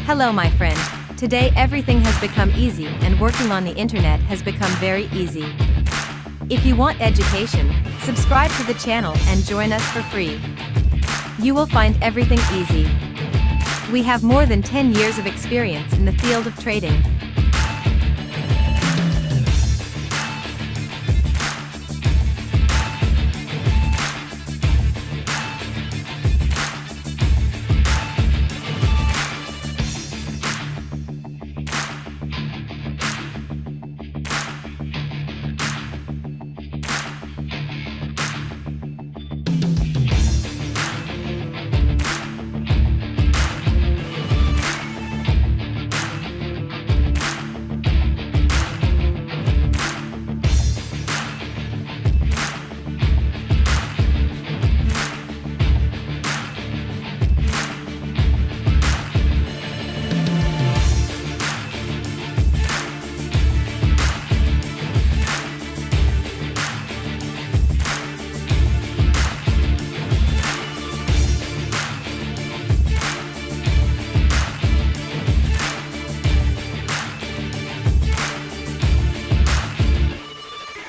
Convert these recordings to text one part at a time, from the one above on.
Hello my friend. Today everything has become easy and working on the internet has become very easy. If you want education, subscribe to the channel and join us for free. You will find everything easy. We have more than 10 years of experience in the field of trading.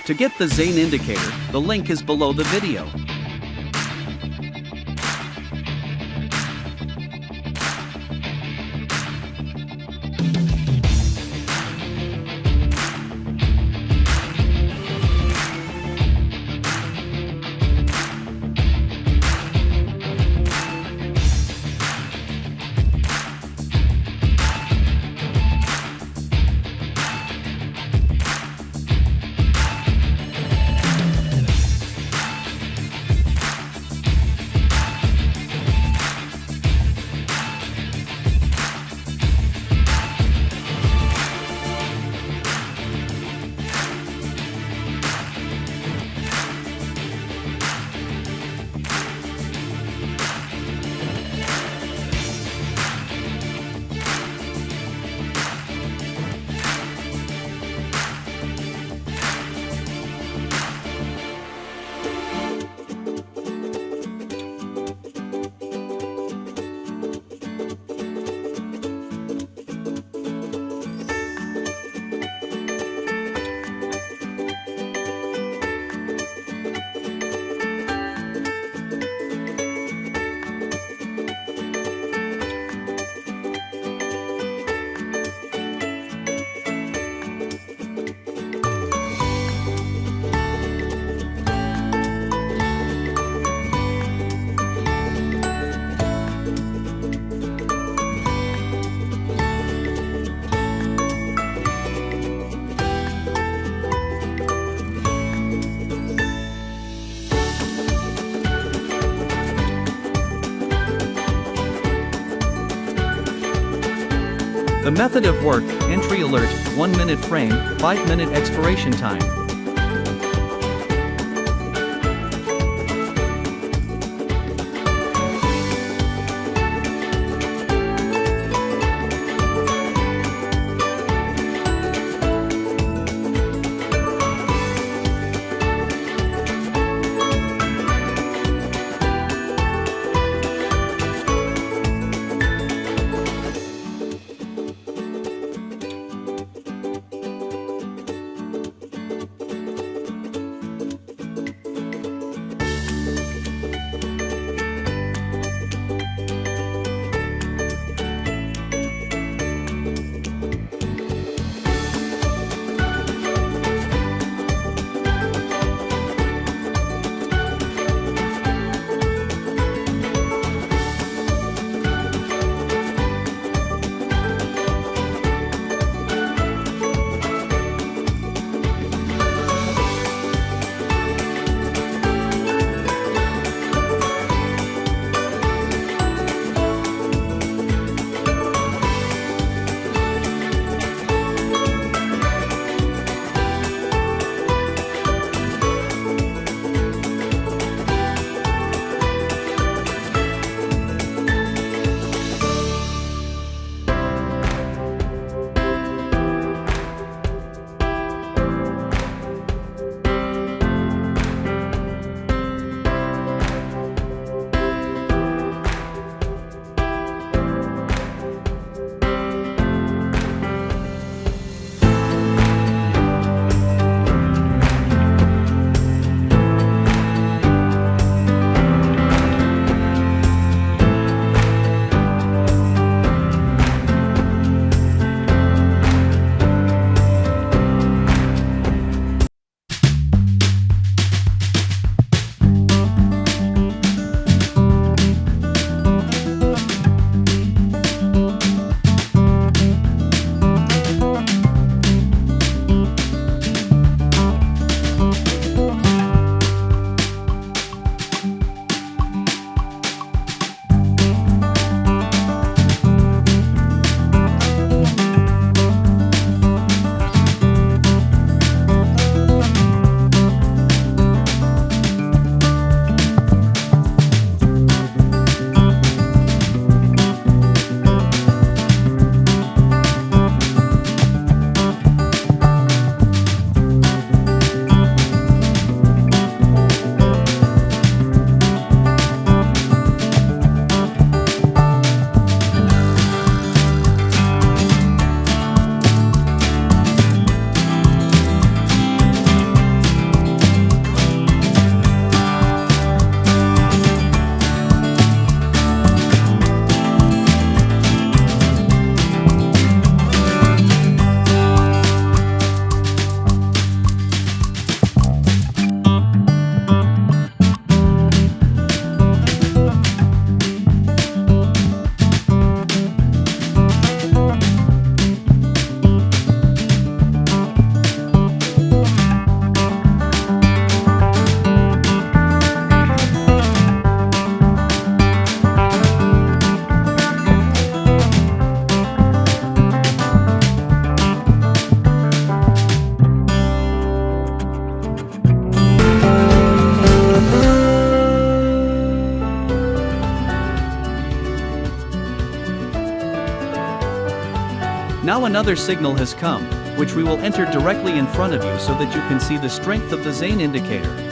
To get the Zain indicator, the link is below the video. The method of work: entry alert, 1 minute frame, 5 minute expiration time. Now another signal has come, which we will enter directly in front of you so that you can see the strength of the Zain indicator.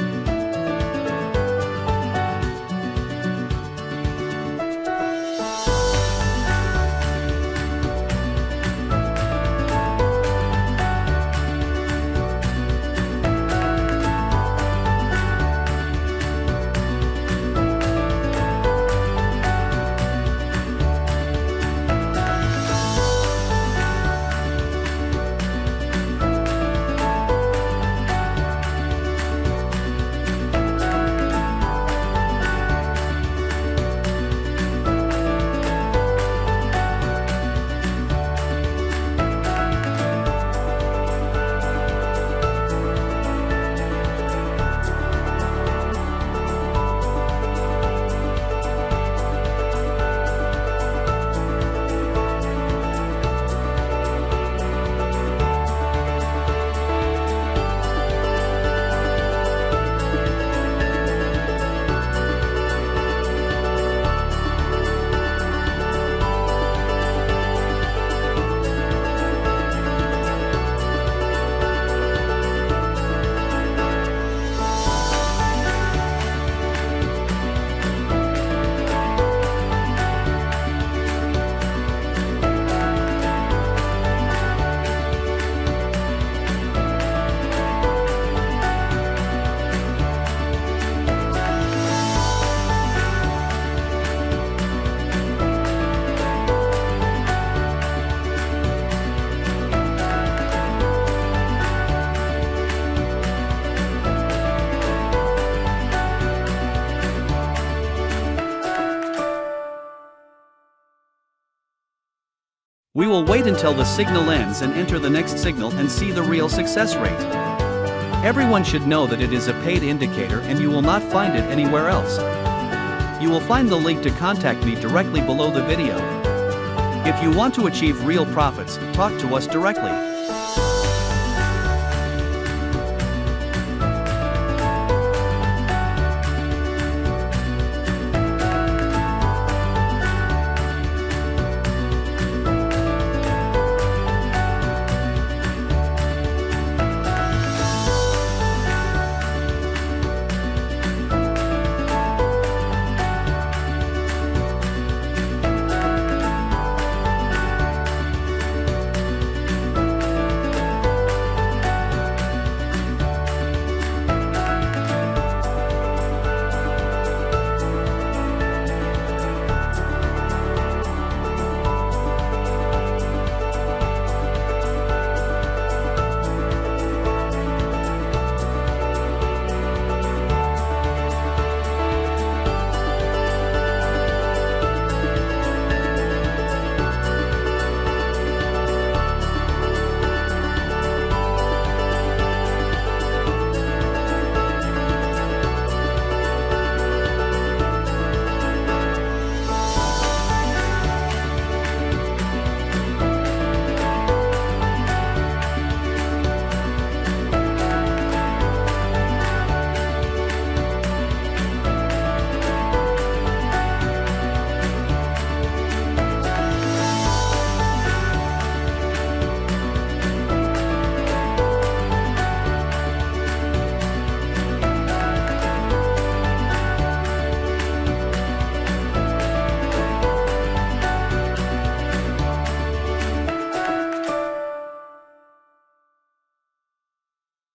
We will wait until the signal ends and enter the next signal and see the real success rate. Everyone should know that it is a paid indicator and you will not find it anywhere else. You will find the link to contact me directly below the video. If you want to achieve real profits, talk to us directly.